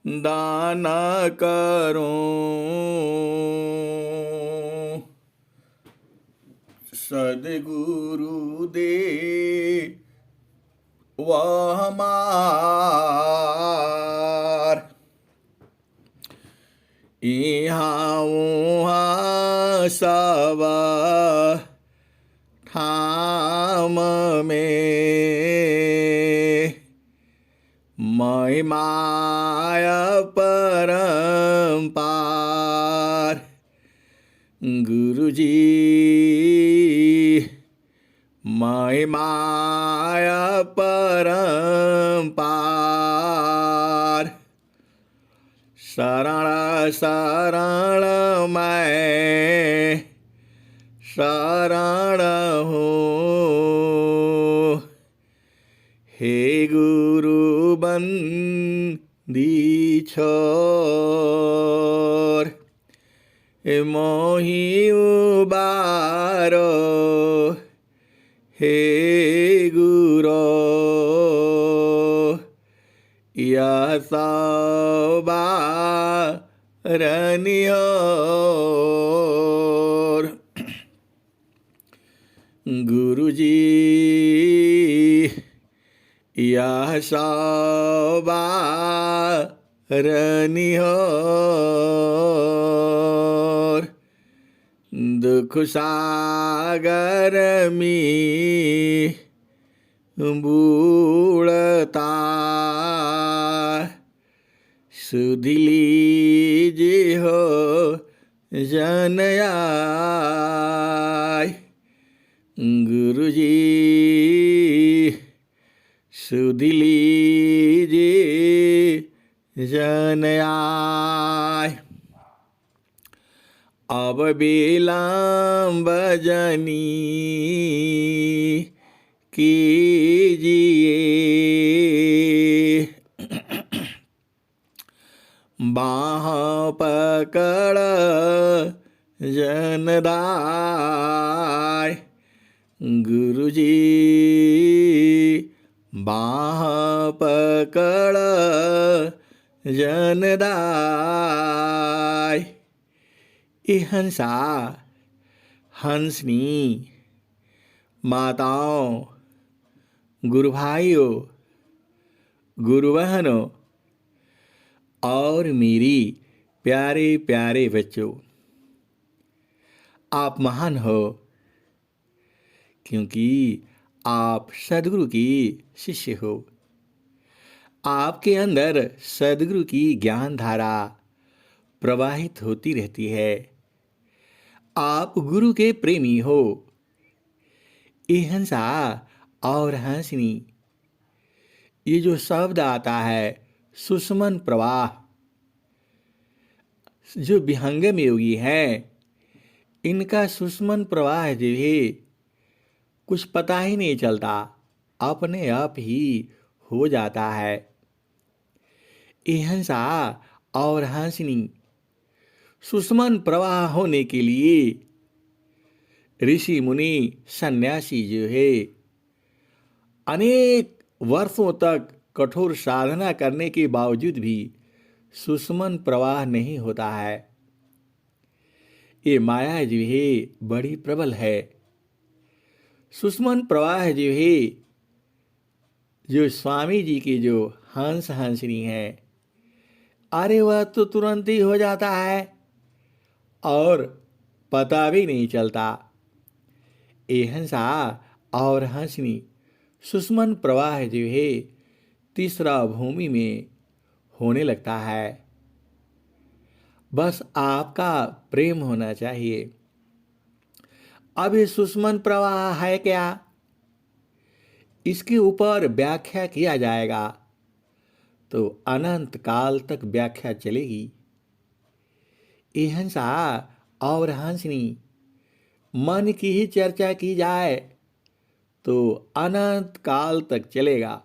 दान करूं। सदगुरु दे वह हमार, यहाँ वहाँ सब ठाम में महिमाय परम्पार। गुरुजी महिमाय परम्पार। शरण शरण मैं शरण हूँ, हे गुरु बंदी छोर। मोहि उबारो हे गुरो, यह सवारनियोर। गुरुजी यह सवारनियोर। दुख सागर में बूढ़ता सुधि लीजे हो जन आय। गुरुजी सुधि लीजे जन आय। अब विलंब जनी कीजिए, बाह पकड़ जनदाय। गुरुजी बाह पकड़ जनदाय। ये हंसा हंसनी माताओं, गुरु भाइयों, गुरु बहनों और मेरी प्यारे प्यारे बच्चों, आप महान हो क्योंकि आप सदगुरु की शिष्य हो। आपके अंदर सदगुरु की ज्ञान धारा प्रवाहित होती रहती है। आप गुरु के प्रेमी हो। ये हंसा और हंसनी, ये जो शब्द आता है सुषमन प्रवाह, जो विहंगम योगी हैं, इनका सुषमन प्रवाह जो है कुछ पता ही नहीं चलता, अपने आप ही हो जाता है। ये हंसा और हंसनी सुषमन प्रवाह होने के लिए ऋषि मुनि सन्यासी जो है अनेक वर्षों तक कठोर साधना करने के बावजूद भी सुषमन प्रवाह नहीं होता है। ये माया जो है बड़ी प्रबल है। सुषमन प्रवाह जो है, जो स्वामी जी की जो हंस हंसनी है, अरे वह तो तुरंत ही हो जाता है और पता भी नहीं चलता। ये हंसा और हंसनी सुषमन प्रवाह जो है तीसरा भूमि में होने लगता है। बस आपका प्रेम होना चाहिए। अब ये सुषमन प्रवाह है क्या, इसके ऊपर व्याख्या किया जाएगा तो अनंत काल तक व्याख्या चलेगी। ये हंसा और हंसनी मन की ही चर्चा की जाए तो अनंत काल तक चलेगा।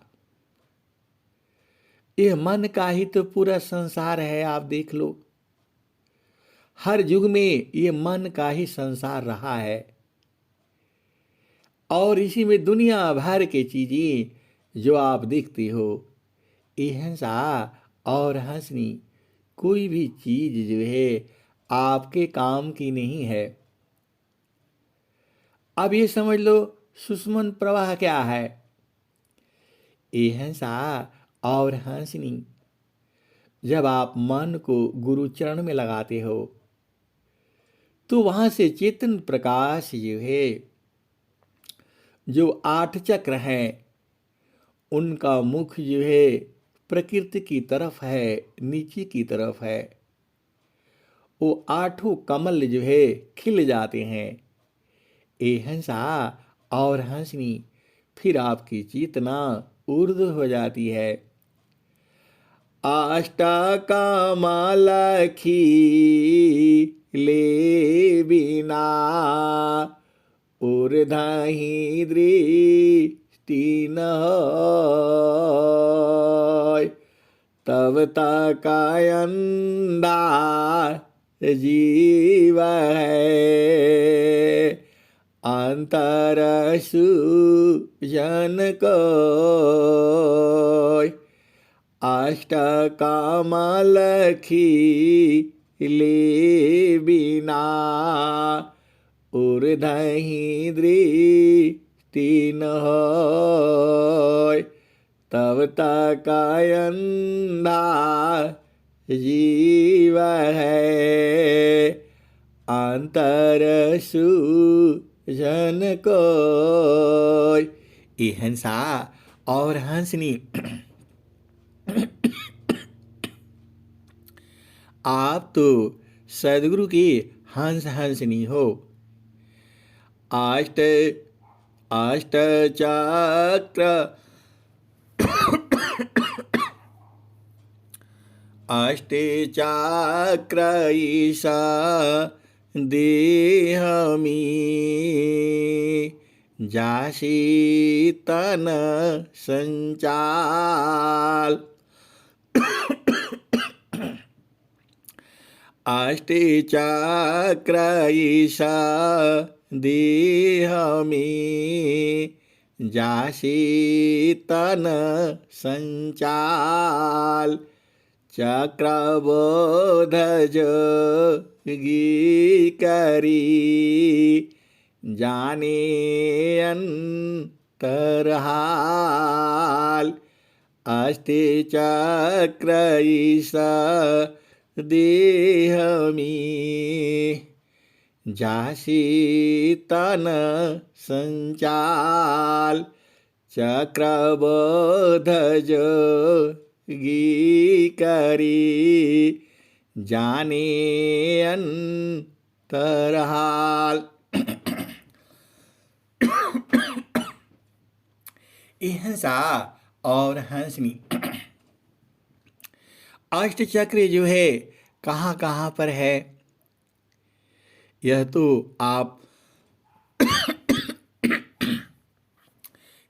यह मन का ही तो पूरा संसार है। आप देख लो, हर युग में ये मन का ही संसार रहा है और इसी में दुनिया भर की चीजें जो आप देखते हो, ये हंसा और हंसनी कोई भी चीज जो है आपके काम की नहीं है। अब ये समझ लो सुषुम्न प्रवाह क्या है। ये हंसा और हंसनी जब आप मन को गुरु चरण में लगाते हो तो वहां से चेतन प्रकाश जो है, जो 8 चक्र हैं, उनका मुख जो है प्रकृति की तरफ है, नीचे की तरफ है। वो 8 कमल जो है खिल जाते हैं। ए हंसा और हंसनी फिर आपकी चेतना ऊर्ध्व हो जाती है। अष्टकामालखी ले बिना ऊर्ध्वहि दृष्टि न होय। तब तकायंदा जीव है अंतर सुजन को। अष्टकामालखी ले बिना ऊर्ध्वहि दृष्टि न होय। तब तकायंदा जीव है अंतर सुजन कोय। ये हंसा और हंसनी आप तो सदगुरु की हंस हंसनी हो। अष्ट अष्ट चक्र अष्टे चक्र ईशा देहमी जासी तन संचाल। अष्टे चक्र ईशा देहमी जासी तन संचाल। चक्रबोधज गी करी जाने अंतरहाल। अष्टे चक्र ईशा देहमी जासी तन संचाल। चक्रबोधज गी करी जाने अंतरहाल। ये हंसा और हंसनी अष्ट चक्र जो है कहाँ कहाँ पर है, यह तो आप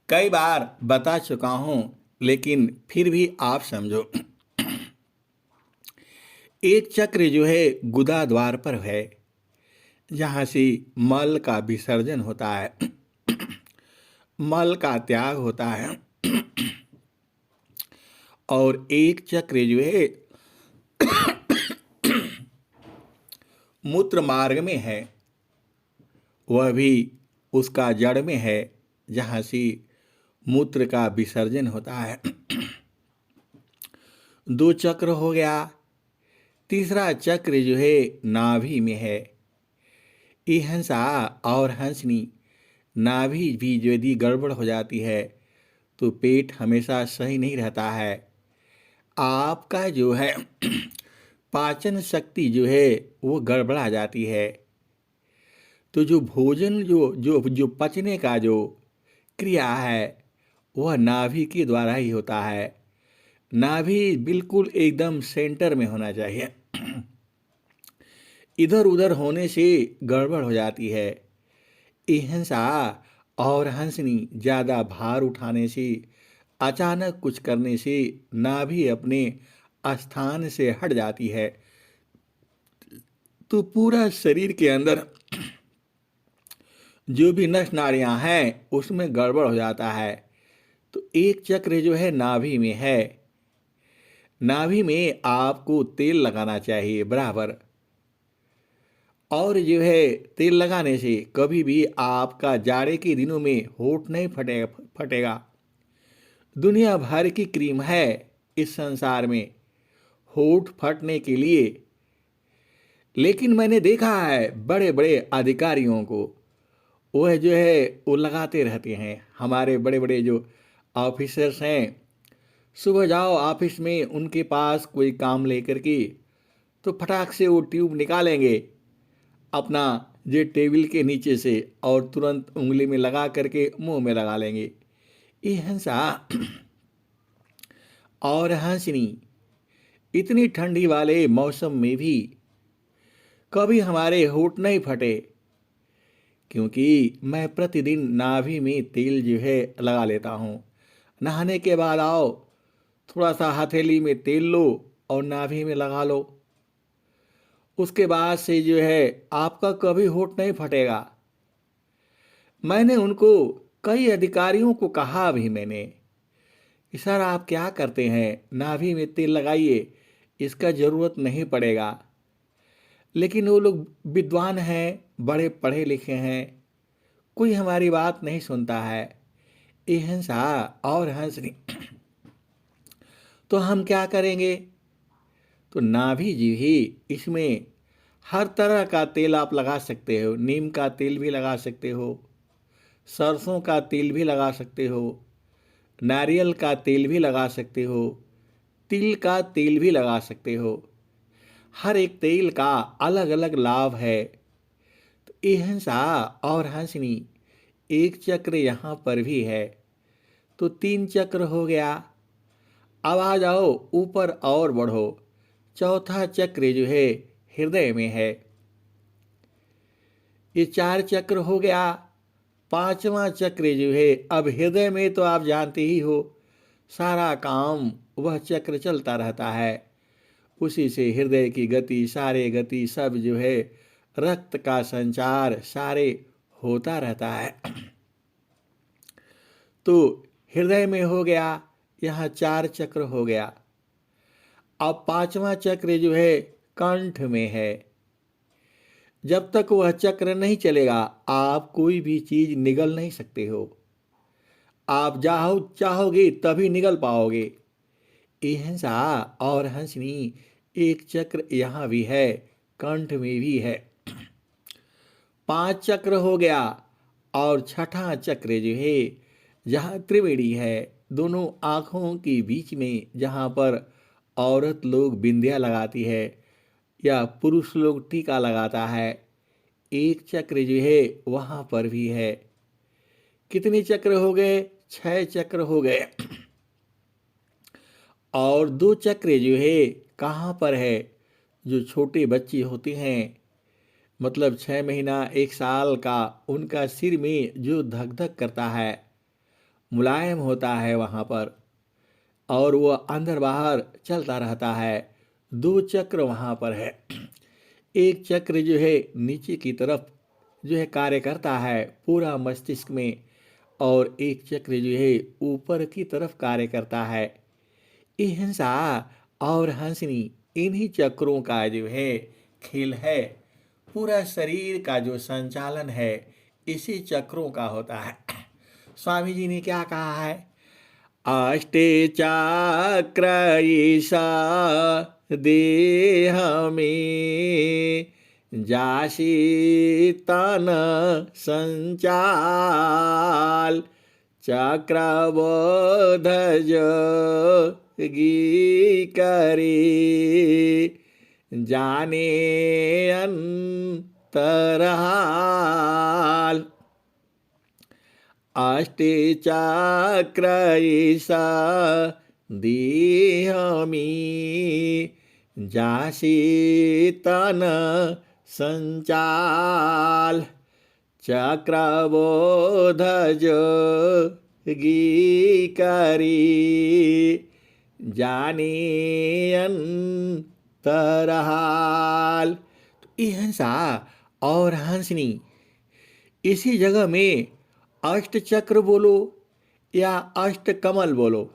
कई बार बता चुका हूं, लेकिन फिर भी आप समझो। एक चक्र जो है गुदा द्वार पर है, जहाँ से मल का विसर्जन होता है, मल का त्याग होता है। और एक चक्र जो है मूत्र मार्ग में है, वह भी उसका जड़ में है, जहाँ से मूत्र का विसर्जन होता है। 2 चक्र हो गया। तीसरा चक्र जो है नाभि में है। ये हंसा और हंसनी नाभि भी यदि गड़बड़ हो जाती है तो पेट हमेशा सही नहीं रहता है। आपका जो है पाचन शक्ति जो है वो गड़बड़ा जाती है। तो जो भोजन जो जो जो पचने का जो क्रिया है वह नाभि के द्वारा ही होता है। नाभि बिल्कुल एकदम सेंटर में होना चाहिए। इधर उधर होने से गड़बड़ हो जाती है। हंसा और हंसनी ज़्यादा भार उठाने से, अचानक कुछ करने से नाभि अपने स्थान से हट जाती है, तो पूरा शरीर के अंदर जो भी नस नाड़ियाँ हैं उसमें गड़बड़ हो जाता है। तो एक चक्र जो है नाभि में है। नाभि में आपको तेल लगाना चाहिए बराबर। और जो है तेल लगाने से कभी भी आपका जाड़े के दिनों में होंठ नहीं फटेगा। दुनिया भर की क्रीम है इस संसार में होंठ फटने के लिए, लेकिन मैंने देखा है बड़े बड़े अधिकारियों को, वह जो है वो लगाते रहते हैं। हमारे बड़े बड़े जो ऑफिसर्स हैं, सुबह जाओ ऑफिस में उनके पास कोई काम लेकर के, तो फटाक से वो ट्यूब निकालेंगे अपना जे टेबल के नीचे से और तुरंत उंगली में लगा करके मुंह में लगा लेंगे। ये हंसा और हंसनी इतनी ठंडी वाले मौसम में भी कभी हमारे होंठ नहीं फटे, क्योंकि मैं प्रतिदिन नाभि में तेल जो है लगा लेता हूँ। नहाने के बाद आओ, थोड़ा सा हथेली में तेल लो और नाभि में लगा लो। उसके बाद से जो है आपका कभी होंठ नहीं फटेगा। मैंने उनको, कई अधिकारियों को कहा भी मैंने कि सर आप क्या करते हैं, नाभि में तेल लगाइए, इसका ज़रूरत नहीं पड़ेगा। लेकिन वो लोग विद्वान हैं, बड़े पढ़े लिखे हैं, कोई हमारी बात नहीं सुनता है। ये हंसा और हंसनी तो हम क्या करेंगे? तो नाभि जी ही इसमें हर तरह का तेल आप लगा सकते हो। नीम का तेल भी लगा सकते हो, सरसों का तेल भी लगा सकते हो, नारियल का तेल भी लगा सकते हो, तिल का तेल भी लगा सकते हो। हर एक तेल का अलग अलग लाभ है। तो ये हंसा और हंसनी एक चक्र यहाँ पर भी है, तो 3 चक्र हो गया। अब आ जाओ ऊपर और बढ़ो। चौथा चक्र जो है हृदय में है। ये 4 चक्र हो गया। 5वां चक्र जो है अब हृदय में, तो आप जानते ही हो सारा काम वह चक्र चलता रहता है। उसी से हृदय की गति, सारे गति सब जो है, रक्त का संचार सारे होता रहता है। तो हृदय में हो गया, यहाँ 4 चक्र हो गया। अब 5वां चक्र जो है कंठ में है। जब तक वह चक्र नहीं चलेगा आप कोई भी चीज निगल नहीं सकते हो। आप चाहोगे तभी निगल पाओगे। ये हंसा और हंसनी एक चक्र यहाँ भी है, कंठ में भी है। 5 चक्र हो गया। और छठा चक्र जो है जहाँ त्रिवेणी है, दोनों आँखों के बीच में, जहाँ पर औरत लोग बिंदिया लगाती है या पुरुष लोग टीका लगाता है, एक चक्र जो है वहाँ पर भी है। कितने चक्र हो गए? 6 चक्र हो गए। और 2 चक्र जो है कहाँ पर है? जो छोटे बच्चे होते हैं, मतलब 6 महीना 1 साल का, उनका सिर में जो धक धक करता है, मुलायम होता है वहाँ पर, और वह अंदर बाहर चलता रहता है। 2 चक्र वहाँ पर है। एक चक्र जो है नीचे की तरफ जो है कार्य करता है पूरा मस्तिष्क में, और एक चक्र जो है ऊपर की तरफ कार्य करता है। ये हंसा और हंसनी इन्हीं चक्रों का जो है खेल है। पूरा शरीर का जो संचालन है इसी चक्रों का होता है। स्वामी जी ने क्या कहा है? अष्टे चक्र ईशा देह में, जासी तन संचाल, चक्रबोध जोगी करी, जाने अंतरहाल। अष्टे चक्र ईशा देह में, जासी तन संचाल, चक्रबोध जोगी करी, जाने अंतरहाल। तो ये हंसा और हंसनी इसी जगह में अष्ट चक्र बोलो या अष्ट कमल बोलो,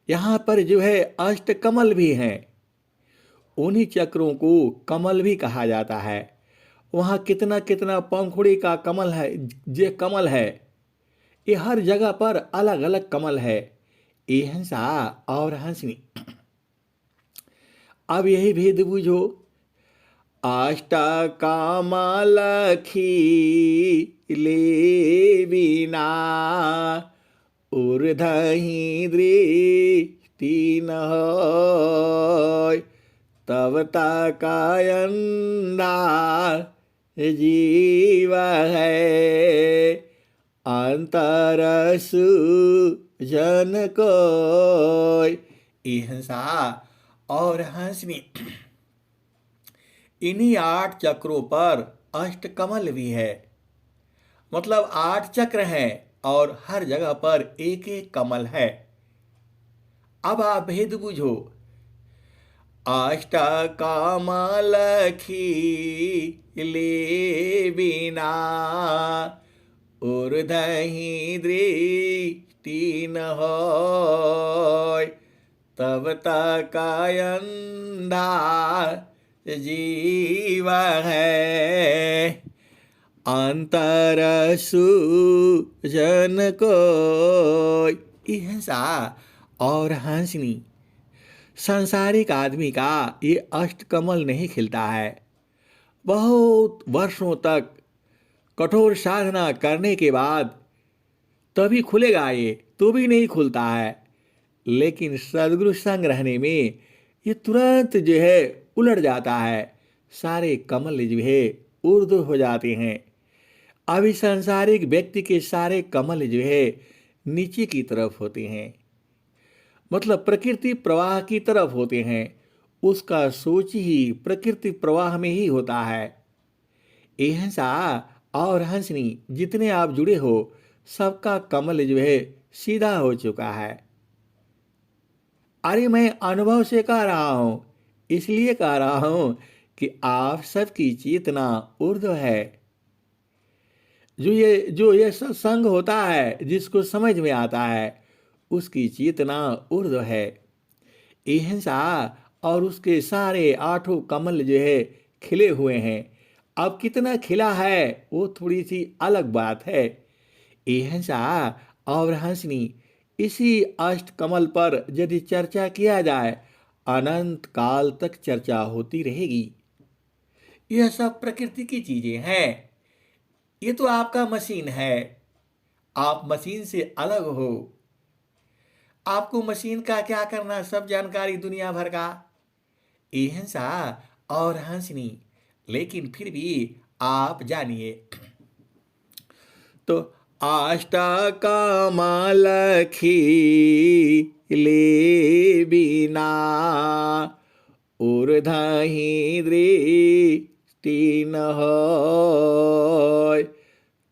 यहाँ पर जो है अष्ट कमल भी हैं, उन्हीं चक्रों को कमल भी कहा जाता है। वहाँ कितना कितना पंखुड़ी का कमल है, जे कमल है, ये हर जगह पर अलग अलग कमल है। ये हंसा और हंसनी। अब यही भेद बूझो। अष्टकामालखी बिना ऊर्ध्वहि दृष्टि न होय, तब तकायंदा जीव है अंतरसु जन कोय। हिंसा और हंसनी, इन्हीं 8 चक्रों पर अष्ट कमल भी है। मतलब 8 चक्र हैं और हर जगह पर एक एक कमल है। अब आप भेद बुझो। अष्ट कमलखी ले बिना ऊर्ध्वहि दृष्टि न होय, तब तकायंधा जीव है अंतरसु जन कोय। हिंसा और हंसनी, सांसारिक आदमी का ये अष्टकमल नहीं खिलता है। बहुत वर्षों तक कठोर साधना करने के बाद तभी खुलेगा, ये तो भी नहीं खुलता है। लेकिन सदगुरु संग रहने में ये तुरंत जो है उलट जाता है। सारे कमल जो है ऊर्ध्व हो जाते हैं। अभी सांसारिक व्यक्ति के सारे कमल जो है नीचे की तरफ होते हैं, मतलब प्रकृति प्रवाह की तरफ होते हैं। उसका सोच ही प्रकृति प्रवाह में ही होता है। हिंसा और हंसनी जितने आप जुड़े हो, सबका कमल जो है सीधा हो चुका है। अरे मैं अनुभव से कह रहा हूं, इसलिए कह रहा हूं कि आप सबकी चेतना ऊर्ध्व है। जो ये सत्संग होता है, जिसको समझ में आता है, उसकी चेतना ऊर्ध्व है। हिंसा और उसके सारे 8 कमल जो है खिले हुए हैं। अब कितना खिला है वो थोड़ी सी अलग बात है। हिंसा और हंसनी, इसी अष्ट कमल पर यदि चर्चा किया जाए, अनंत काल तक चर्चा होती रहेगी। यह सब प्रकृति की चीजें हैं। ये तो आपका मशीन है, आप मशीन से अलग हो। आपको मशीन का क्या करना, सब जानकारी दुनिया भर का। हिंसा और हंसनी, लेकिन फिर भी आप जानिए तो अष्टकमलखी ले बिना ऊर्ध्वहि दृष्टि न होय,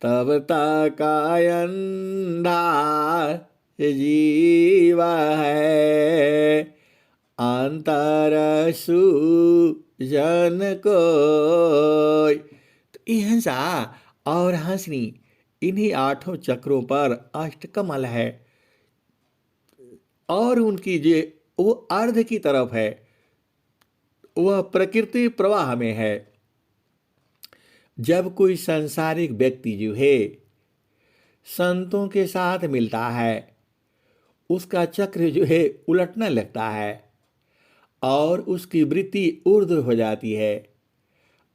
तब तकायंधा जीव है अंतरसु जन कोय। तो हिंसा और हंसनी, इन्हीं 8 चक्रों पर अष्टकमल है और उनकी जो वो अर्ध की तरफ है, वह प्रकृति प्रवाह में है। जब कोई सांसारिक व्यक्ति जो है संतों के साथ मिलता है, उसका चक्र जो है उलटने लगता है और उसकी वृत्ति ऊर्ध्व हो जाती है।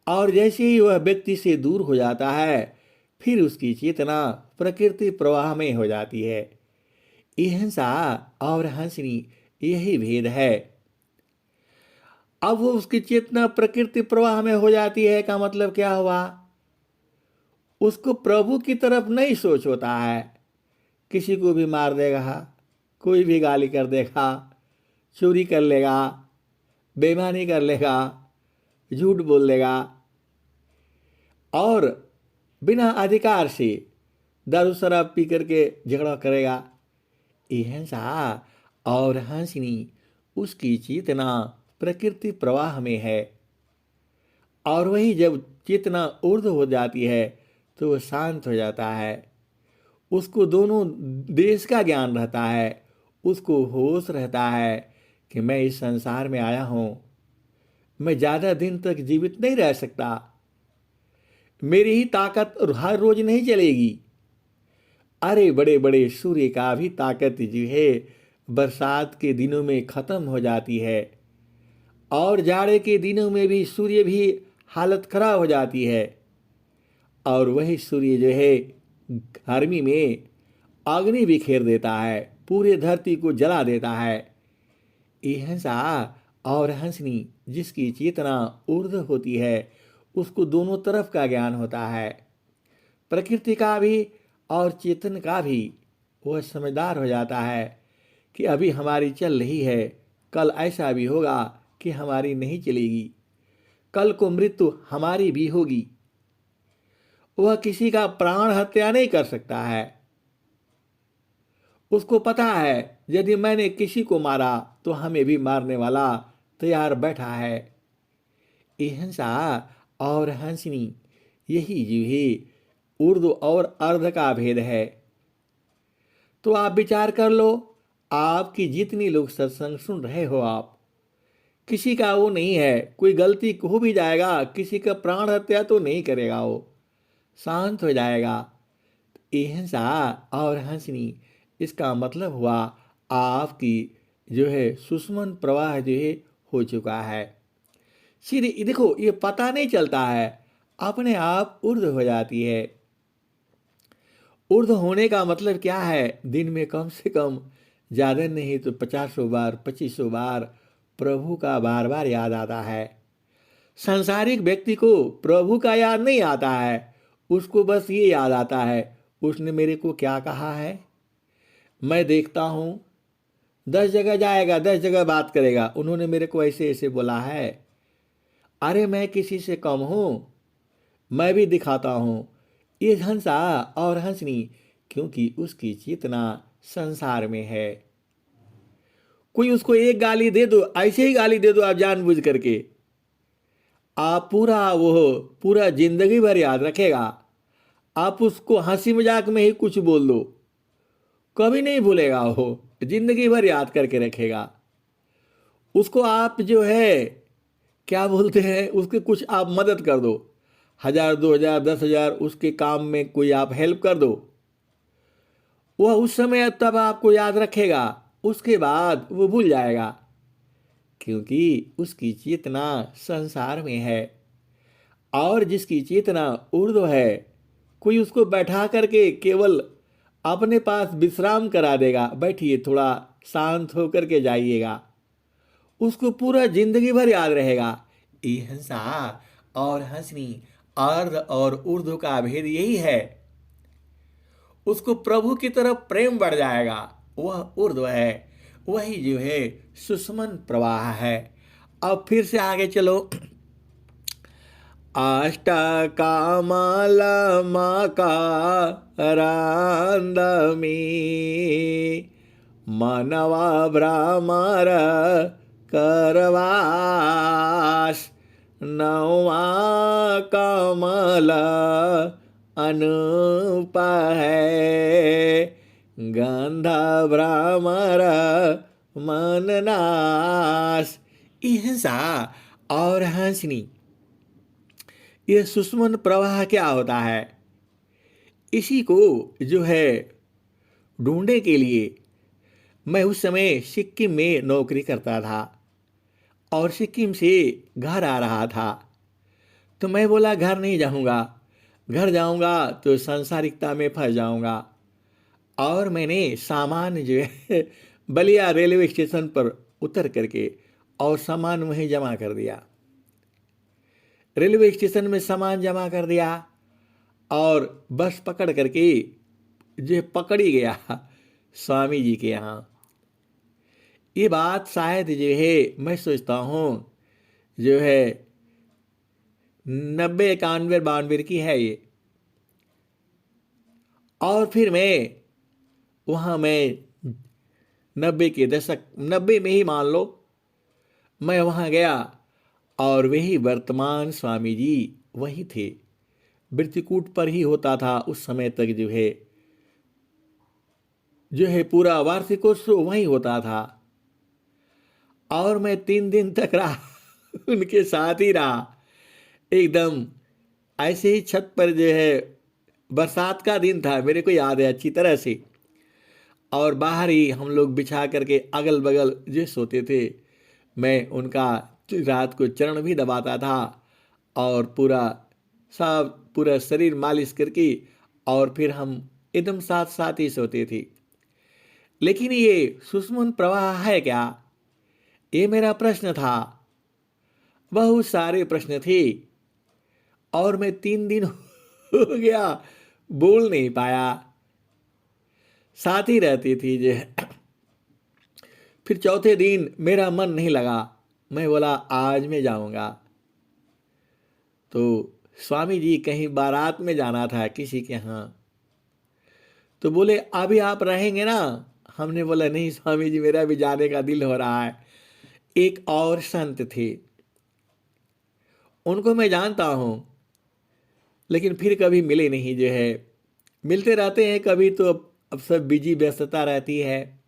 और जैसे ही वह व्यक्ति से दूर हो जाता है, फिर उसकी चेतना प्रकृति प्रवाह में हो जाती है। हिंसा और हंसनी, यही भेद है। अब वो उसकी चेतना प्रकृति प्रवाह में हो जाती है का मतलब क्या हुआ? उसको प्रभु की तरफ नहीं सोच होता है। किसी को भी मार देगा, कोई भी गाली कर देगा, चोरी कर लेगा, बेईमानी कर लेगा, झूठ बोल देगा और बिना अधिकार से दारू शराब पी करके झगड़ा करेगा। हिंसा और हंसनी, उसकी चेतना प्रकृति प्रवाह में है। और वही जब चेतना ऊर्ध्व हो जाती है तो वह शांत हो जाता है। उसको दोनों देश का ज्ञान रहता है। उसको होश रहता है कि मैं इस संसार में आया हूं, मैं ज़्यादा दिन तक जीवित नहीं रह सकता, मेरी ही ताकत हर रोज नहीं चलेगी। अरे बड़े बड़े सूर्य का भी ताकत जो है बरसात के दिनों में ख़त्म हो जाती है, और जाड़े के दिनों में भी सूर्य भी हालत खराब हो जाती है। और वही सूर्य जो है गर्मी में अग्नि बिखेर देता है, पूरे धरती को जला देता है। ये हंसा और हंसनी जिसकी चेतना ऊर्ध्व होती है, उसको दोनों तरफ का ज्ञान होता है, प्रकृति का भी और चेतन का भी। वह समझदार हो जाता है कि अभी हमारी चल रही है, कल ऐसा भी होगा कि हमारी नहीं चलेगी, कल को मृत्यु हमारी भी होगी। वह किसी का प्राण हत्या नहीं कर सकता है। उसको पता है यदि मैंने किसी को मारा तो हमें भी मारने वाला तैयार बैठा है। ये हंसा और हंसनी यही जीव ही उर्दू और अर्ध का भेद है। तो आप विचार कर लो, आपकी जितनी लोग सत्संग सुन रहे हो, आप किसी का वो नहीं है, कोई गलती हो भी जाएगा, किसी का प्राण हत्या तो नहीं करेगा, वो शांत हो जाएगा। हिंसा और हंसनी इसका मतलब हुआ आपकी जो है सुषुम्न प्रवाह जो है हो चुका है। सीधे देखो, ये पता नहीं चलता है, अपने आप ऊर्ध्व हो जाती है। ऊर्ध्व होने का मतलब क्या है? दिन में कम से कम ज़्यादा नहीं तो 50 बार 25 बार प्रभु का बार बार याद आता है। सांसारिक व्यक्ति को प्रभु का याद नहीं आता है, उसको बस ये याद आता है उसने मेरे को क्या कहा है। मैं देखता हूँ 10 जगह जाएगा, 10 जगह बात करेगा, उन्होंने मेरे को ऐसे ऐसे बोला है। अरे मैं किसी से कम हूँ, मैं भी दिखाता हूँ। ये हंसा और हंसनी क्योंकि उसकी चेतना संसार में है। कोई उसको एक गाली दे दो, ऐसे ही गाली दे दो आप जानबूझ करके, आप पूरा जिंदगी भर याद रखेगा। आप उसको हंसी मजाक में ही कुछ बोल दो, कभी नहीं भूलेगा, वो जिंदगी भर याद करके रखेगा। उसको आप जो है क्या बोलते हैं, उसके कुछ आप मदद कर दो, 1000 2000 10,000 उसके काम में कोई आप हेल्प कर दो, वह उस समय तब आपको याद रखेगा, उसके बाद वो भूल जाएगा, क्योंकि उसकी चेतना संसार में है। और जिसकी चेतना ऊर्ध्व है, कोई उसको बैठा करके केवल अपने पास विश्राम करा देगा, बैठिए थोड़ा शांत होकर के जाइएगा, उसको पूरा जिंदगी भर याद रहेगा। ये हंसा और हंसनी अर्ध और ऊर्ध्व का भेद यही है। उसको प्रभु की तरफ प्रेम बढ़ जाएगा, वह ऊर्ध्व है, वही जो है सुषुम्न प्रवाह है। अब फिर से आगे चलो। अष्टकामालमकारान्दमी मनवा भ्रमर करवास नवा कमल अनूप है गंध भ्रमर मननाश। हिंसा और हंसनी, यह सुषुम्न प्रवाह क्या होता है? इसी को जो है ढूंढने के लिए मैं उस समय सिक्किम में नौकरी करता था और सिक्किम से घर आ रहा था। तो मैं बोला घर नहीं जाऊंगा, घर जाऊंगा तो सांसारिकता में फंस जाऊंगा। और मैंने सामान जो है बलिया रेलवे स्टेशन पर उतर करके और सामान वहीं जमा कर दिया। रेलवे स्टेशन में सामान जमा कर दिया और बस पकड़ करके जो पकड़ ही गया स्वामी जी के यहाँ। ये बात शायद जो है मैं सोचता हूँ जो है 90 91 92 की है ये। और फिर मैं 90 के दशक 90 में ही मान लो मैं वहाँ गया और वही वर्तमान स्वामी जी वही थे। मृत्युकूट पर ही होता था उस समय तक जो है जो है पूरा वार्षिकोत्सव वहीं होता था और मैं 3 दिन तक रहा उनके साथ ही रहा एकदम। ऐसे ही छत पर जो है बरसात का दिन था, मेरे को याद है अच्छी तरह से, और बाहर ही हम लोग बिछा करके अगल बगल जो सोते थे, मैं उनका रात को चरण भी दबाता था और पूरा सब पूरा शरीर मालिश करके और फिर हम एकदम साथ साथ ही सोते थे। लेकिन ये सुषुम्न प्रवाह है क्या, ये मेरा प्रश्न था। बहुत सारे प्रश्न थे और मैं 3 दिन हो गया बोल नहीं पाया, साथ ही रहती थी जे। फिर चौथे दिन मेरा मन नहीं लगा, मैं बोला आज मैं जाऊंगा। तो स्वामी जी कहीं बारात में जाना था किसी के यहाँ, तो बोले अभी आप रहेंगे ना। हमने बोला नहीं स्वामी जी, मेरा भी जाने का दिल हो रहा है। एक और संत थे, उनको मैं जानता हूँ लेकिन फिर कभी मिले नहीं जो है। मिलते रहते हैं कभी तो अब सब बिजी व्यस्तता रहती है,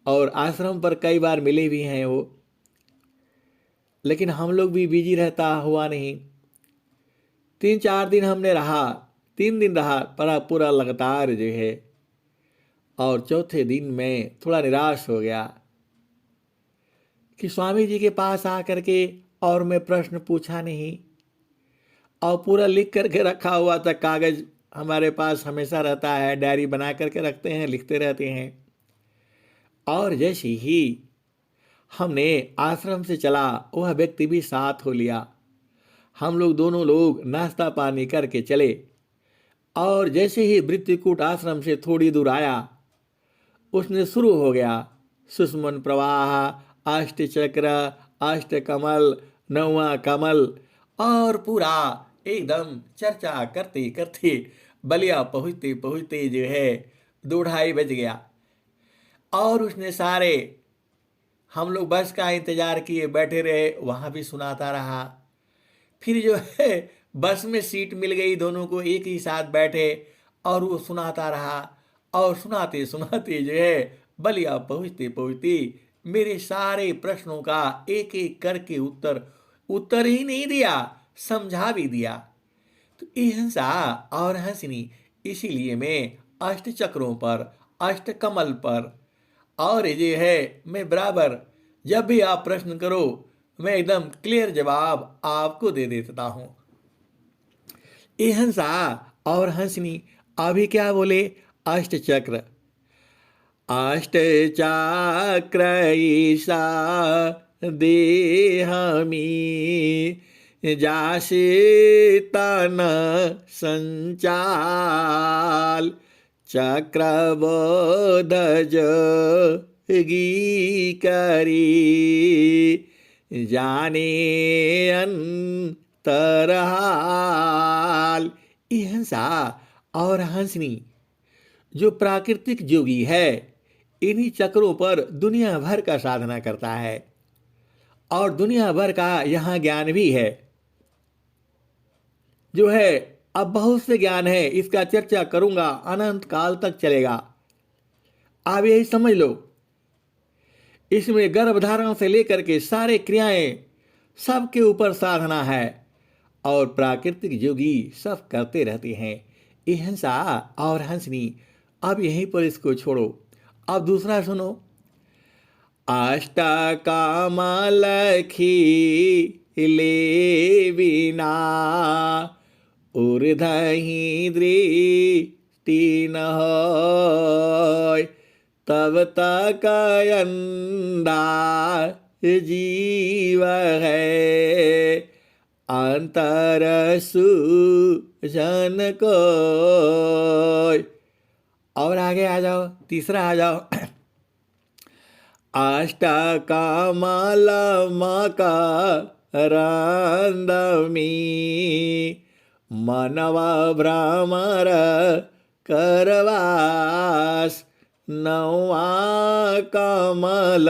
और आश्रम पर कई बार मिले भी हैं वो, लेकिन हम लोग भी बिजी रहता हुआ नहीं। 3-4 दिन हमने रहा, 3 दिन रहा पूरा पूरा लगातार जो है, और चौथे दिन मैं थोड़ा निराश हो गया कि स्वामी जी के पास आकर के और मैं प्रश्न पूछा नहीं, और पूरा लिख करके रखा हुआ था, कागज हमारे पास हमेशा रहता है, डायरी बना करके रखते हैं, लिखते रहते हैं। और जैसे ही हमने आश्रम से चला, वह व्यक्ति भी साथ हो लिया, हम लोग दोनों लोग नाश्ता पानी करके चले। और जैसे ही वृत्तिकूट आश्रम से थोड़ी दूर आया, उसने शुरू हो गया सुषुम्न प्रवाह, अष्ट चक्र, अष्ट कमल, नौवा कमल, और पूरा एकदम चर्चा करते करते बलिया पहुँचते पहुँचते जो है 2-2:30 बज गया। और उसने सारे, हम लोग बस का इंतजार किए बैठे रहे, वहाँ भी सुनाता रहा। फिर जो है बस में सीट मिल गई, दोनों को एक ही साथ बैठे, और वो सुनाता रहा। और सुनाते सुनाते जो है बलिया पहुँचते पहुँचते मेरे सारे प्रश्नों का एक एक करके उत्तर ही नहीं दिया, समझा भी दिया। तो अहिंसा और हंसनी, इसीलिए मैं अष्ट चक्रों पर, अष्ट कमल पर, और ये है मैं बराबर जब भी आप प्रश्न करो मैं एकदम क्लियर जवाब आपको दे देता हूं। अहिंसा और हंसनी, अभी क्या बोले, अष्ट चक्र, अष्ट चक्र ईसा देह में जासे तन संचाल, चक्रबोध जोगी करी जाने अंतरहाल। अहिंसा और हंसनी जो प्राकृतिक योगी है, इन्हीं चक्रों पर दुनिया भर का साधना करता है, और दुनिया भर का यहाँ ज्ञान भी है जो है। अब बहुत से ज्ञान है, इसका चर्चा करूंगा, अनंत काल तक चलेगा। आप यही समझ लो, इसमें गर्भधारण से लेकर के सारे क्रियाएं सबके ऊपर साधना है, और प्राकृतिक योगी सब करते रहते हैं। अहिंसा और हंसनी, अब यहीं पर इसको छोड़ो, अब दूसरा सुनो। अष्टकामलखिले बिना ऊर्ध्वहि दृष्टि न होय, तब तक अंधा जीव है अंतर सूजन कोय। और आगे आ जाओ, तीसरा आ जाओ। अष्टकमल मकरंदमी मनव भ्रमर करवास, नौवा कमल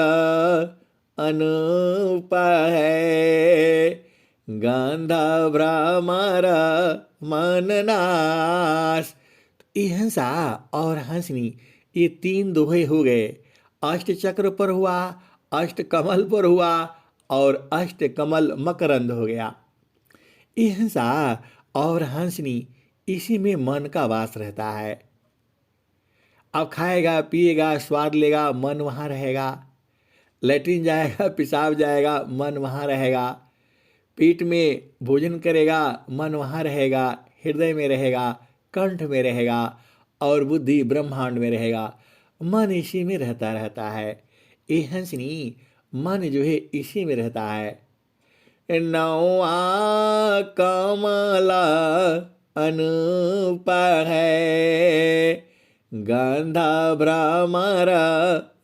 अनूप है गंध भ्रमर मननाश। अहिंसा और हंसनी, ये 3 दोहे हो गए। अष्ट चक्र पर हुआ, अष्ट कमल पर हुआ और अष्ट कमल मकरंद हो गया। ये हंसा और हंसनी, इसी में मन का वास रहता है। अब खाएगा पिएगा स्वाद लेगा, मन वहाँ रहेगा। लैट्रिन जाएगा पेशाब जाएगा, मन वहाँ रहेगा। पेट में भोजन करेगा, मन वहाँ रहेगा, हृदय में रहेगा, कंठ में रहेगा और बुद्धि ब्रह्मांड में रहेगा। मन इसी में रहता रहता है। ये हंसनी, मन जो है इसी में रहता है। नौआ कमला अनूप है, गंधा भ्रमर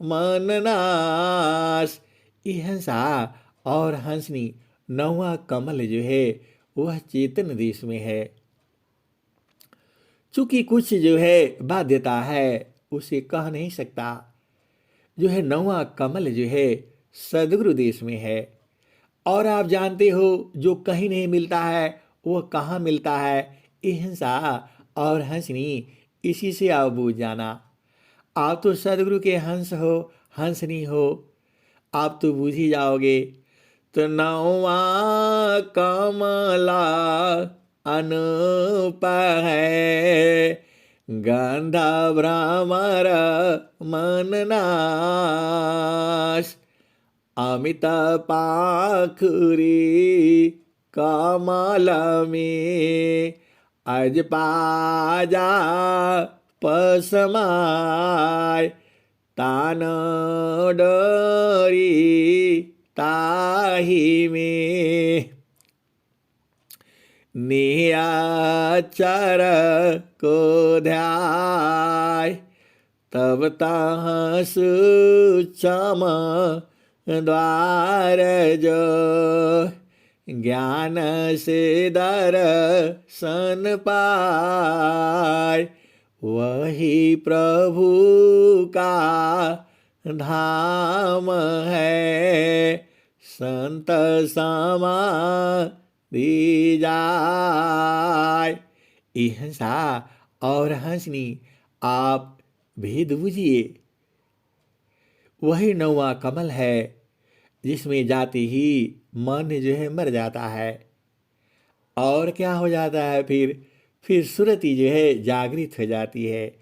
मन नाश। ये हंसा और हंसनी, नौवा कमल जो है वह चेतन देश में है। चूंकि कुछ जो है बाध्यता है उसे कह नहीं सकता। जो है नौवा कमल जो है सदगुरु देश में है। और आप जानते हो जो कहीं नहीं मिलता है वह कहाँ मिलता है। ये हंसा और हंसनी, इसी से आप बूझ जाना। आप तो सदगुरु के हंस हो, हंसनी हो, आप तो बूझ ही जाओगे। तो नौवा कमला अनूप है, गंधा भ्रमर मन नाश। अमित पाखुरी कमल में, अज पाजा पसमाय। तान डरी ताही में, नियाचर को ध्याय। तब तहाँ सुचम द्वार जो, ज्ञान से दर्शन पाय। वही प्रभु का धाम है, संत समाधि जाय। ये हंसा और हंसनी, आप भेद बुझिए। वही नौवा कमल है जिसमें जाते ही मन जो है मर जाता है। और क्या हो जाता है फिर सुरति जो है जागृत हो जाती है।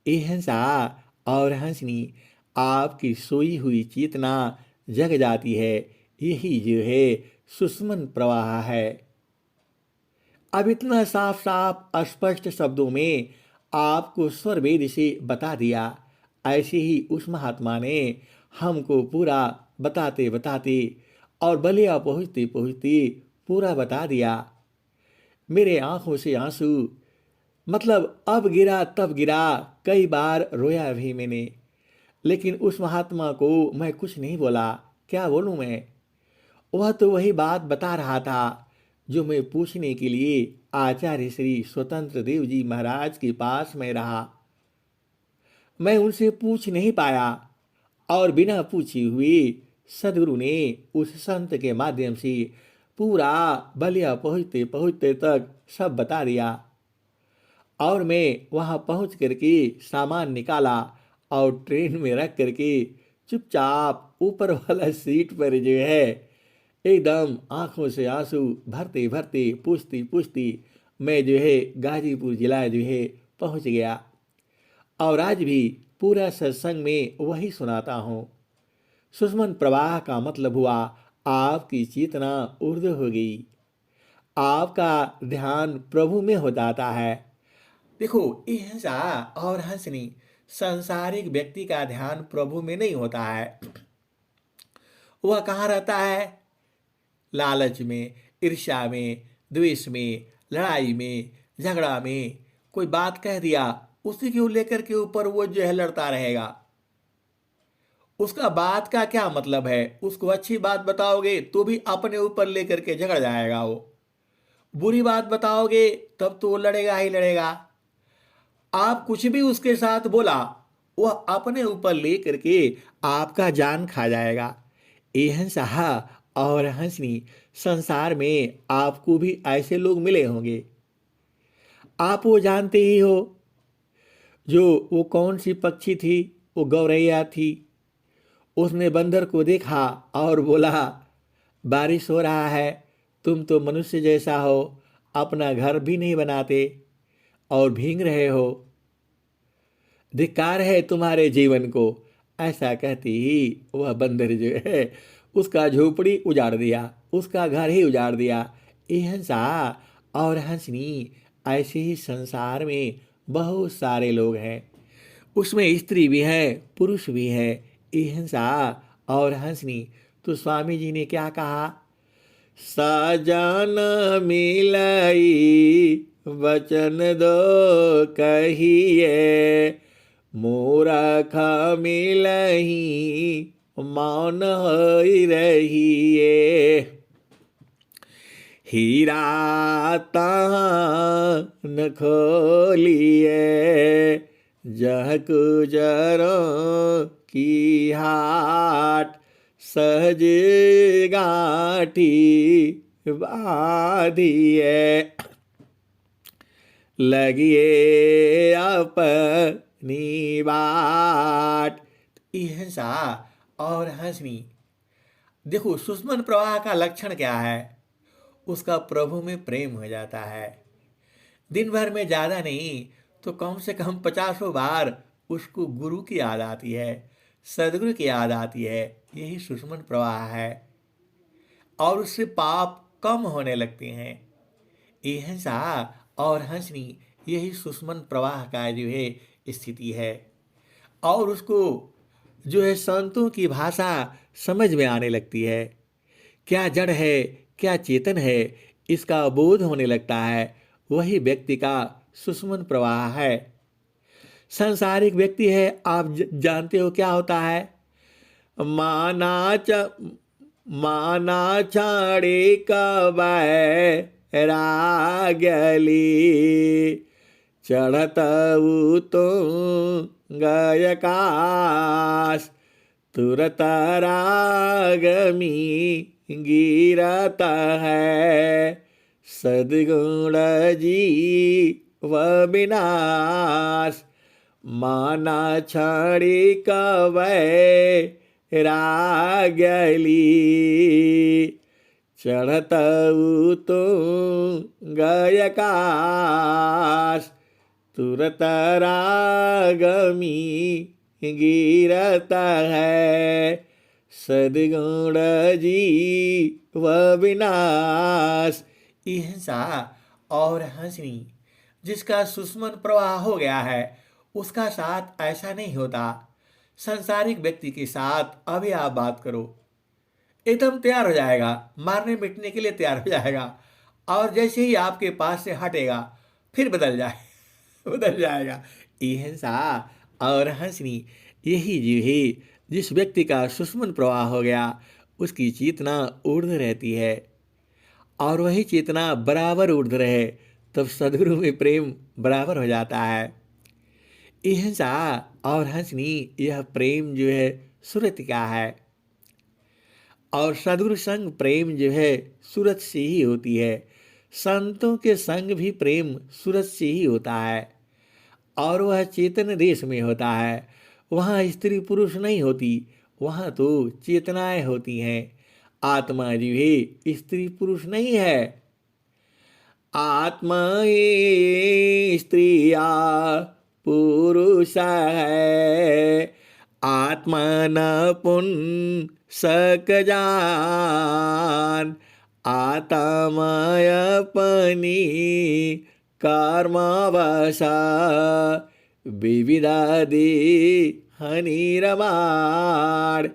ये हंसा और हंसनी, आपकी सोई हुई चेतना जग जाती है। यही जो है सुषुम्न प्रवाह है। अब इतना साफ साफ स्पष्ट शब्दों में आपको स्वर वेद से बता दिया। ऐसे ही उस महात्मा ने हमको पूरा बताते बताते और बलिया पहुँचते पहुँचते पूरा बता दिया। मेरे आंखों से आंसू, मतलब अब गिरा तब गिरा, कई बार रोया भी मैंने। लेकिन उस महात्मा को मैं कुछ नहीं बोला। क्या बोलूँ मैं? वह तो वही बात बता रहा था जो मैं पूछने के लिए आचार्य श्री स्वतंत्र देव जी महाराज के पास में रहा। मैं उनसे पूछ नहीं पाया और बिना पूछे हुए सदगुरु ने उस संत के माध्यम से पूरा बलिया पहुँचते पहुँचते तक सब बता दिया। और मैं वहाँ पहुँच करके सामान निकाला और ट्रेन में रख करके चुपचाप ऊपर वाला सीट पर जो है एकदम आंखों से आंसू भरते भरते पूछती पूछती मैं जो है गाजीपुर जिला जो है पहुँच गया। और आज भी पूरा सत्संग में वही सुनाता हूँ। सुषुम्न प्रवाह का मतलब हुआ आपकी चेतना ऊर्ध्व हो गई, आपका ध्यान प्रभु में हो जाता है। देखो, ये हंसा और हंसनी, सांसारिक व्यक्ति का ध्यान प्रभु में नहीं होता है। वह कहाँ रहता है? लालच में, ईर्ष्या में, द्वेष में, लड़ाई में, झगड़ा में। कोई बात कह दिया, उसी को लेकर के ऊपर वो जो है लड़ता रहेगा। उसका बात का क्या मतलब है? उसको अच्छी बात बताओगे तो भी अपने ऊपर लेकर के झगड़ जाएगा वो। बुरी बात बताओगे तब तो वो लड़ेगा ही लड़ेगा। आप कुछ भी उसके साथ बोला, वह अपने ऊपर लेकर के आपका जान खा जाएगा। ये हंसा और हंसनी, संसार में आपको भी ऐसे लोग मिले होंगे। आप वो जानते ही हो। जो वो कौन सी पक्षी थी, वो गौरैया थी। उसने बंदर को देखा और बोला, बारिश हो रहा है, तुम तो मनुष्य जैसा हो, अपना घर भी नहीं बनाते और भीग रहे हो, धिक्कार है तुम्हारे जीवन को। ऐसा कहती ही वह बंदर जो है उसका झोपड़ी उजाड़ दिया, उसका घर ही उजाड़ दिया। ये हंसा और हंसनी, ऐसे ही संसार में बहुत सारे लोग हैं, उसमें स्त्री भी है, पुरुष भी है। ये हंसा और हंसनी। तो स्वामी जी ने क्या कहा, साजन मिलाई वचन दो कहिए, मूरख मिलही मौन होई रहिए। हीरा तहाँ न खोलिए, जह गुजरों की हाट, सहज गाठी बाधिए, लगिए अपनी बाट। ये हंसा और हंसनी। देखो सुषमन प्रवाह का लक्षण क्या है, उसका प्रभु में प्रेम हो जाता है। दिन भर में ज़्यादा नहीं तो कम से कम 50 बार उसको गुरु की याद आती है, सदगुरु की याद आती है। यही सुषमन प्रवाह है और उससे पाप कम होने लगते हैं। ये हंसा और हंसनी, यही सुषमन प्रवाह का जो है स्थिति है। और उसको जो है संतों की भाषा समझ में आने लगती है, क्या जड़ है क्या चेतन है, इसका बोध होने लगता है। वही व्यक्ति का सुषमन प्रवाह है। सांसारिक व्यक्ति है, आप जानते हो क्या होता है, माना च माना छाड़े कबै रागली, चढ़त तो गयकाश, तुरत रागमी गिरत है, सद्गुण जी व विनाश, माना छड़ी कबै रागली, चढ़त तो गयकाश, तुरत रागमी गिरत है, सद्गुण जी व विनाश। हिंसा और हंसनी, जिसका सुषमन प्रवाह हो गया है उसका साथ ऐसा नहीं होता। संसारिक व्यक्ति के साथ अभी आप बात करो, एकदम तैयार हो जाएगा, मारने मिटने के लिए तैयार हो जाएगा, और जैसे ही आपके पास से हटेगा फिर बदल जाएगा। ये हिंसा और हंसनी, यही जो है जिस व्यक्ति का सुषमन प्रवाह हो गया उसकी चेतना ऊर्ध्व रहती है, और वही चेतना बराबर ऊर्ध्व रहे तब सदगुरु में प्रेम बराबर हो जाता है। ये हिंसा और हंसनी, यह प्रेम जो है सूरत का है, और सदगुरु संग प्रेम जो है सूरत से ही होती है। संतों के संग भी प्रेम सूरत से ही होता है, और वह चेतन देश में होता है। वहाँ स्त्री पुरुष नहीं होती, वहाँ तो चेतनाएं होती हैं। आत्मा जो है स्त्री पुरुष नहीं है, आत्मा ही स्त्रिया पुरुष है, आत्मा न पुन सक जान, आत्माय अपनी कर्मावसा, विविधादि हनिरमाण।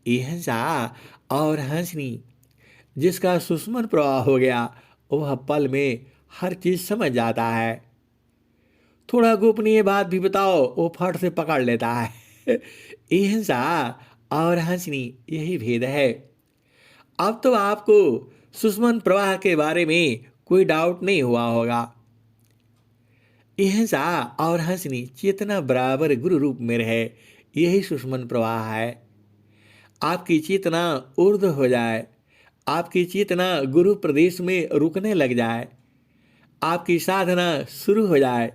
ये हंसा और हंसनी, जिसका सुषमन प्रवाह हो गया वह पल में हर चीज समझ जाता है। थोड़ा गोपनीय बात भी बताओ वो फट से पकड़ लेता है। ये हिंसा और हंसनी, यही भेद है। अब तो आपको सुषमन प्रवाह के बारे में कोई डाउट नहीं हुआ होगा। ये हिंसा और हंसनी चेतना बराबर गुरु रूप में रहे, यही सुषमन प्रवाह है। आपकी चेतना ऊर्ध्व हो जाए, आपकी चेतना गुरु प्रदेश में रुकने लग जाए, आपकी साधना शुरू हो जाए,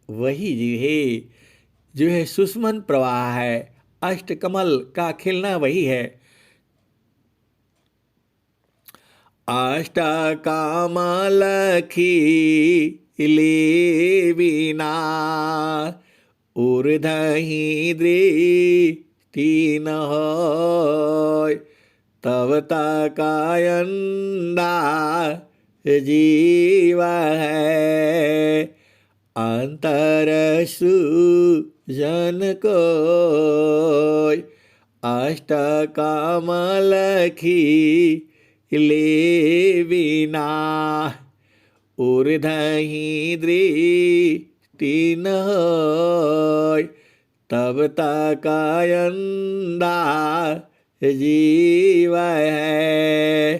वही जी है जो है सुषमन प्रवाह है, अष्टकमल का खिलना वही है। अष्टकमल खिले बिना ऊर्ध्वहि दृष्टि न होय, तब तकायंदा जीव है अंतर सुजन कोय। अष्टकमल खिले बिना ऊर्ध्वहि दृष्टि न होय, तब तकायंदा जीव है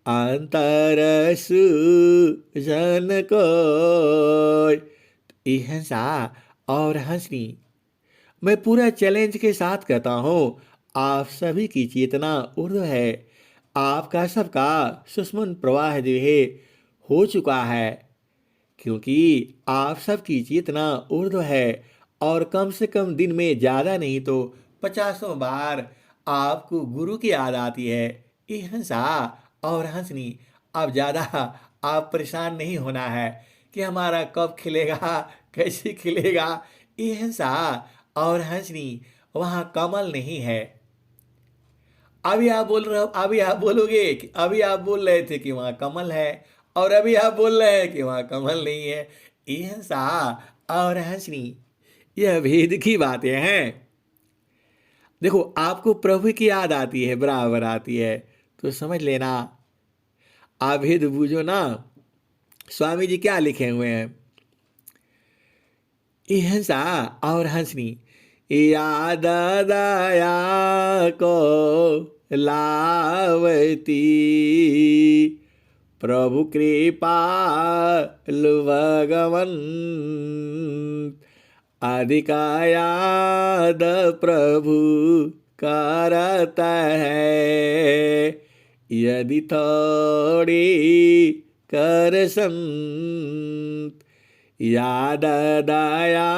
अंतर सुजन कोय। हिंसा और हंसनी, मैं पूरा चैलेंज के साथ कहता हूँ, आप सभी की चेतना ऊर्ध्व है। आपका सबका सुषमन प्रवाह जो है हो चुका है, क्योंकि आप सबकी चेतना ऊर्ध्व है। और कम से कम दिन में ज़्यादा नहीं तो 50 बार आपको गुरु की याद आती है। ये हंसा और हंसनी, अब ज़्यादा आप परेशान नहीं होना है कि हमारा कब खिलेगा, कैसे खिलेगा। ये हंसा और हंसनी वहाँ कमल नहीं है। अभी आप बोल रहे हो, अभी आप बोलोगे कि अभी आप बोल रहे थे कि वहाँ कमल है, और अभी आप बोल रहे हैं कि वहाँ कमल नहीं है। ये हंसा और हंसनी, यह भेद की बातें हैं। देखो, आपको प्रभु की याद आती है, बराबर आती है, तो समझ लेना, आप भेद बूझो ना। स्वामी जी क्या लिखे हुए हैं, ये हंसा और हंसनी याद दया को लावती, प्रभु कृपा भगवन अधिका याद प्रभु करता है, यदि थोड़ी कर संत याद दया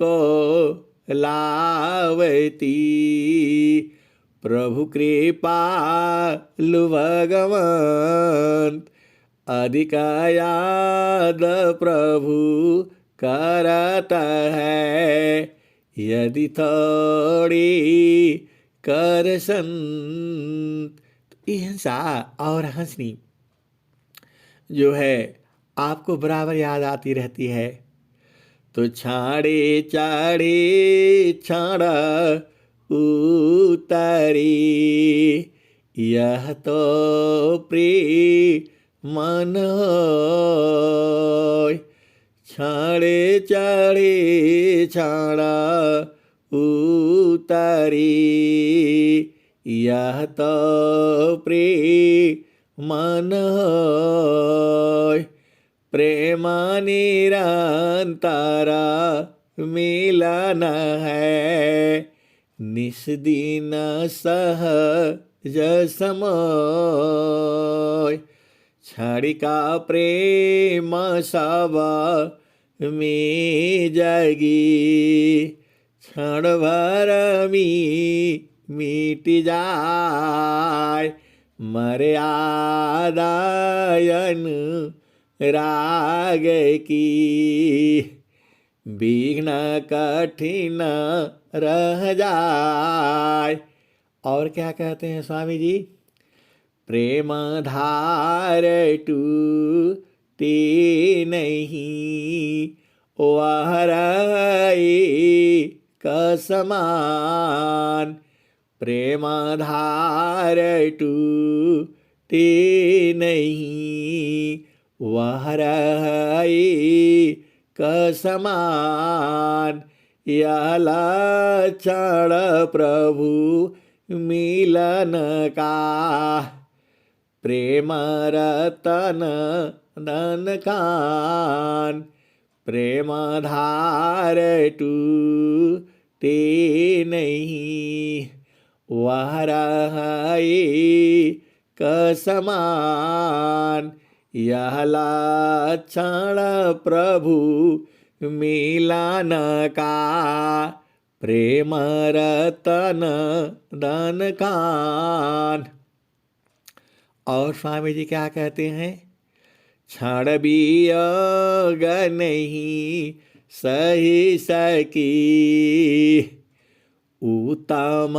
को लावती, प्रभु कृपा भगवंत अधिका याद प्रभु करता है, यदि थोड़ी कर संत। हिंसा और हंसनी जो है आपको बराबर याद आती रहती है, तो छाड़े चाड़े छाड़ा उतारी, यह तो प्रिय मन होय, छाड़े चाड़े छाड़ा उतारी, यह तो प्रिय मन होय, प्रेम निरंतरा मिलन है, निस्दिन सहज समय, क्षणिका प्रेम सब में जगी, क्षण भर मिट जाय, मर्यादायन राग की, विघ्न कठिन रह जाय। और क्या कहते हैं स्वामी जी, प्रेम धार टूटे नहीं, वह रहे कसमान, प्रेम धार टूटे नहीं, वह रहे कसमान, यह लक्षण प्रभु मिलन का, प्रेम रतन धन कान, प्रेम धार टूटे नहीं, वह रहे कसमान, यह लक्षण प्रभु मिलन का, प्रेम रतन धन खान। और स्वामी जी क्या कहते हैं? क्षण भी योग नहीं सही सकी, उत्तम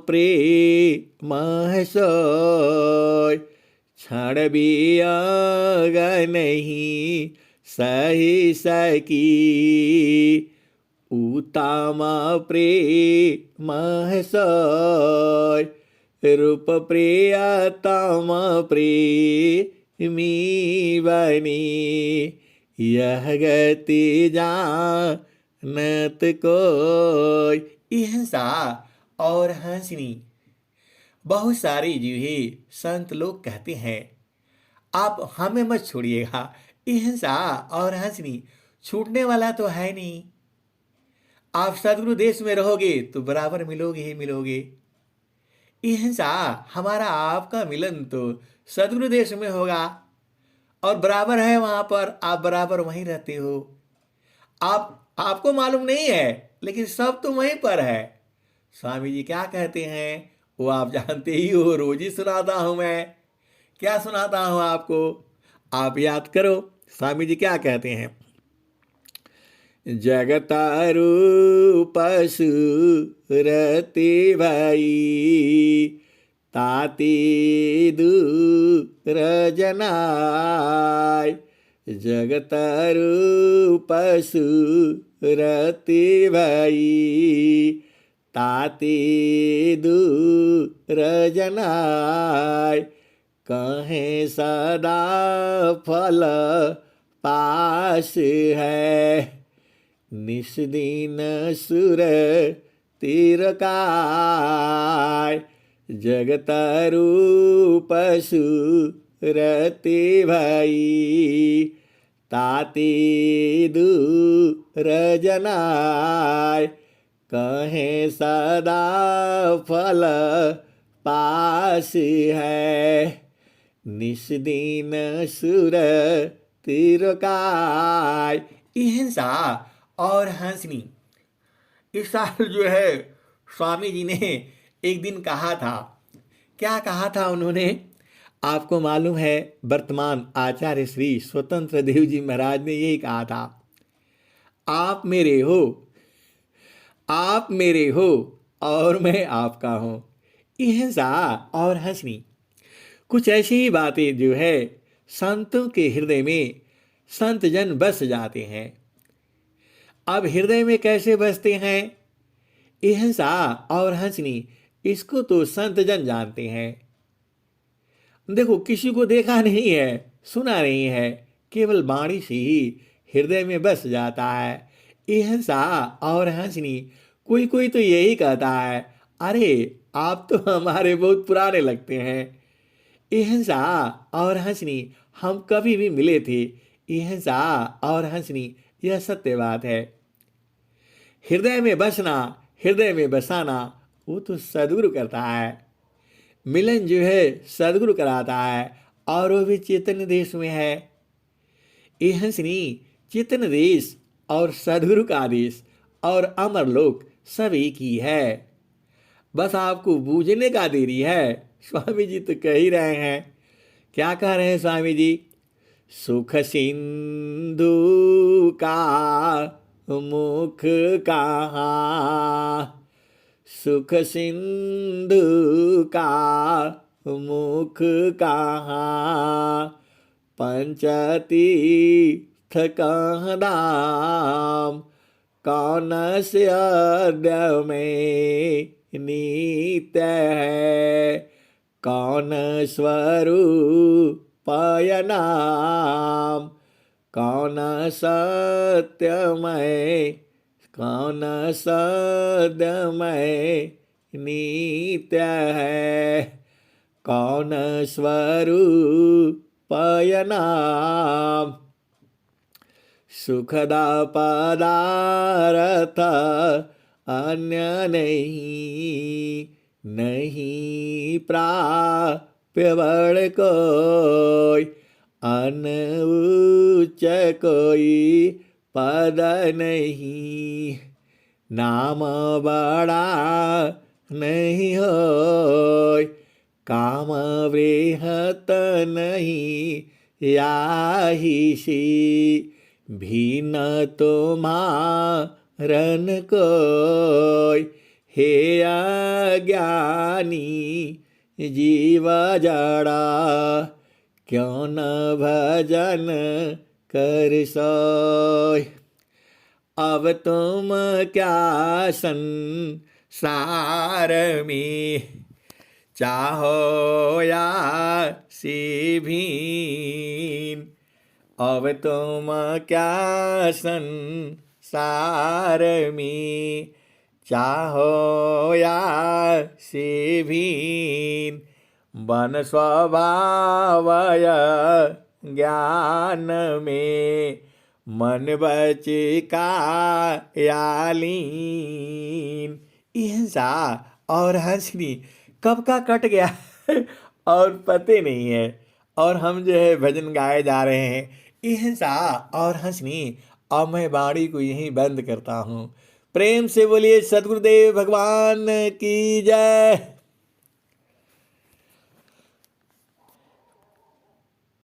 प्रेम है सोई। क्षण भी योग नहीं सही सकी, उत्तम प्रेम है सोई। रूप प्रियतम प्रेमी बनी, यह गति जानत कोई। हिंसा और हंसनी बहुत सारी जो है संत लोग कहते हैं, आप हमें मत छोड़िएगा। हिंसा और हंसनी छूटने वाला तो है नहीं। आप सदगुरु देश में रहोगे तो बराबर मिलोगे ही मिलोगे। हिंसा हमारा आपका मिलन तो सदगुरु देश में होगा और बराबर है, वहां पर आप बराबर वहीं रहते हो। आपको मालूम नहीं है लेकिन सब तो वहीं पर है। स्वामी जी क्या कहते हैं वो आप जानते ही हो, रोज ही सुनाता हूं मैं। क्या सुनाता हूं आपको, आप याद करो। स्वामी जी क्या कहते हैं? जगत रूप सुरति भई, ताति दूर जनाय। जगत रूप सुरति भई, ताति दूर जनाय। कहें सदा फल पास है, निस दिन सुर तीर काय। जगत रूप सुरति भई, ताति दूर जनाय। कहें सदा फल पास है, निस दिन सुर तीर काय। हिंसा और हंसनी इस साल जो है स्वामी जी ने एक दिन कहा था। क्या कहा था उन्होंने? आपको मालूम है वर्तमान आचार्य श्री स्वतंत्र देव जी महाराज ने यही कहा था, आप मेरे हो, आप मेरे हो और मैं आपका हूं। हिंसा और हंसनी कुछ ऐसी ही बातें जो है संतों के हृदय में संत जन बस जाते हैं। अब हृदय में कैसे बसते हैं? हिंसा और हंसनी इसको तो संत जन जानते हैं। देखो, किसी को देखा नहीं है, सुना नहीं है, केवल वाणी से ही हृदय में बस जाता है। हिंसा और हंसनी कोई कोई तो यही कहता है, अरे आप तो हमारे बहुत पुराने लगते हैं। हिंसा और हंसनी हम कभी भी मिले थे। हिंसा और हंसनी यह सत्य बात है। हृदय में बसना, हृदय में बसाना वो तो सदगुरु करता है। मिलन जो है सदगुरु कराता है और वो भी चेतन देश में है। ये हंसनी चेतन देश और सदगुरु का देश और अमर लोक सब एक ही है। बस आपको बूझने का देरी है। स्वामी जी तो कह ही रहे हैं। क्या कह रहे हैं स्वामी जी? सुख सिंधु का मुख कहाँ, सुख सिंधु का मुख कहाँ। पंचतीर्थ कहाँ धाम, कौन से अद्य में नित्य है। कौन स्वरूप नाम, कौन सत्यमय, कौन सद्यमय नित्य है। कौन स्वरूप नाम, सुखदा पदारथ अन्य नहीं, नहीं प्राप्य बड़ कोई। अन उच्च कोई पद नहीं, नाम बड़ा नहीं होय, काम वृहत नहीं याही सी, भिन्न तुम्हारन कोय, हे अज्ञानी जीव जड़ा, क्यों न भजन कर सोय। अब तुम क्या संसार में, चाहो या सी भीन, अब तुम क्या संसार में, चाहो या सी भीन, बन स्वभावय ज्ञान में, मन बचिका यालीन। ये हंसा और हंसनी कब का कट गया और पते नहीं है, और हम जो है भजन गाए जा रहे हैं। ये हंसा और हंसनी, और मैं वाणी को यहीं बंद करता हूँ। प्रेम से बोलिए सद्गुरुदेव भगवान की जय।